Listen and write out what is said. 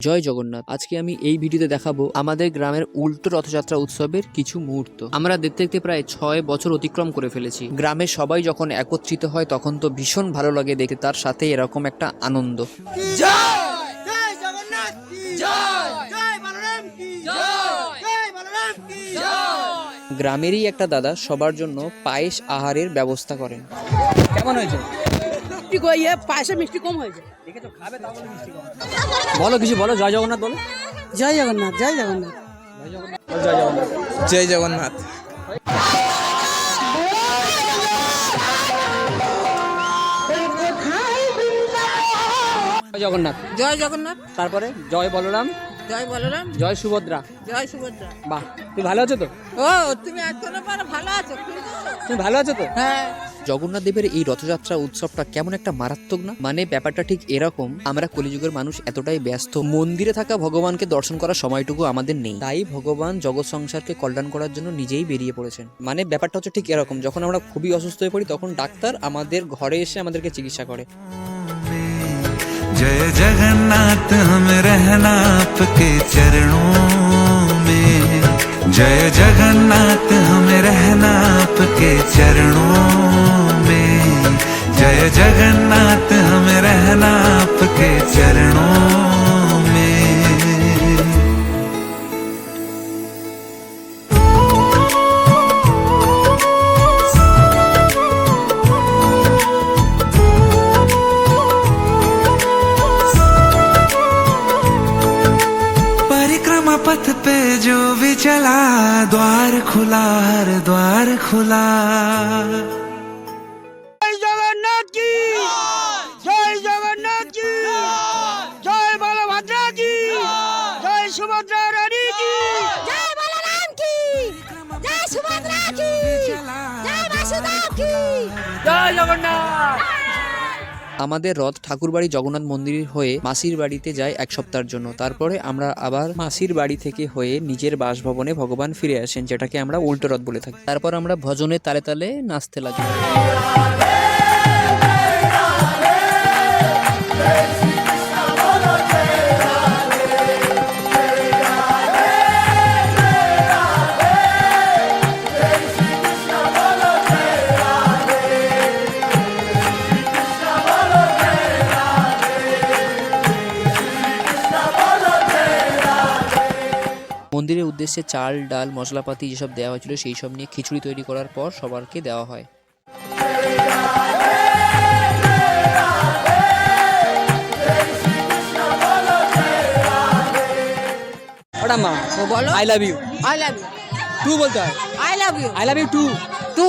জয় জগন্নাথ। আজকে আমি এই ভিডিওতে দেখাবো আমাদের গ্রামের উল্টো রথযাত্রা উৎসবের কিছু মুহূর্ত। আমরা দেখতে দেখতে প্রায় 6 বছর অতিক্রম করে ফেলেছি। গ্রামের সবাই যখন একত্রিত হয় তখন তো ভীষণ ভালো লাগে দেখতে, তার সাথে এরকম একটা আনন্দ। গ্রামেরই একটা দাদা সবার জন্য পায়েস আহারের ব্যবস্থা করেন। কেমন হয়েছে? পায়েসে মিষ্টি কম হয়েছে। বলো কিছু বলো, জয় জগন্নাথ বলো। জয় জগন্নাথ, জয় জগন্নাথ, জয় জগন্নাথ, জয় জগন্নাথ। জয় জগন্নাথ, জয় জগন্নাথ, তারপরে জয় বলরাম, জয় বলরাম, জয় সুভদ্রা। জয় সুভদ্রা। বাহ, তুমি ভালো আছো তো? ও তুমি এতটা পারো, ভালো আছো? তুমি ভালো আছো তো? হ্যাঁ। জগন্নাথ দেবের এই রথযাত্রা উৎসবটা কেমন একটা মারাত্মক না? মানে ব্যাপারটা ঠিক এরকম, আমরা কলিযুগের মানুষ এতটাই ব্যস্ত, মন্দিরে থাকা ভগবানকে দর্শন করার সময়টুকু আমাদের নেই। তাই ভগবান জগৎ সংসারকে কল্যাণ করার জন্য নিজেই বেরিয়ে পড়েছেন। মানে ব্যাপারটা হচ্ছে ঠিক এরকম, যখন আমরা খুবই অসুস্থ হয়ে পড়ি তখন ডাক্তার আমাদের ঘরে এসে আমাদেরকে চিকিৎসা করে। जय जगन्नाथ हम रहना आपके चरणों में, जय जगन्नाथ हम रहना आपके चरणों में, जय जगन्नाथ हम रहना आपके चरणों में। परिक्रमा पथ पे जो भी चला, द्वार खुला हर द्वार खुला। জয় জগন্নাথ কি জয়, জগন্নাথ কি জয়, বলভদ্রা কি জয়, সুভদ্রা রানী কি জয়, বলরাম কি জয়, সুভদ্রা কি জয়, বাসুদেব কি জয় জগন্নাথ। আমাদের রথ ঠাকুরবাড়ি জগন্নাথ মন্দির হয়ে মাসির বাড়িতে যায় 1 সপ্তাহের জন্য। তারপরে আমরা আবার মাসির বাড়ি থেকে হয়ে নিজের বাসভবনে ভগবান ফিরে আসেন, যেটাকে আমরা উল্টো রথ বলে থাকি। তারপর আমরা ভজনের তালে তালে নাচতে লাগি। মন্দিরের উদ্দেশ্যে চাল ডাল মশলাপাতি যেসব দেওয়া হয়েছিল সেই সব নিয়ে খিচুড়ি তৈরি করার পর সবারকে দেওয়া হয়। বলো, I love you, I love you, too বলতে হয়, I love you, I love you too. Two.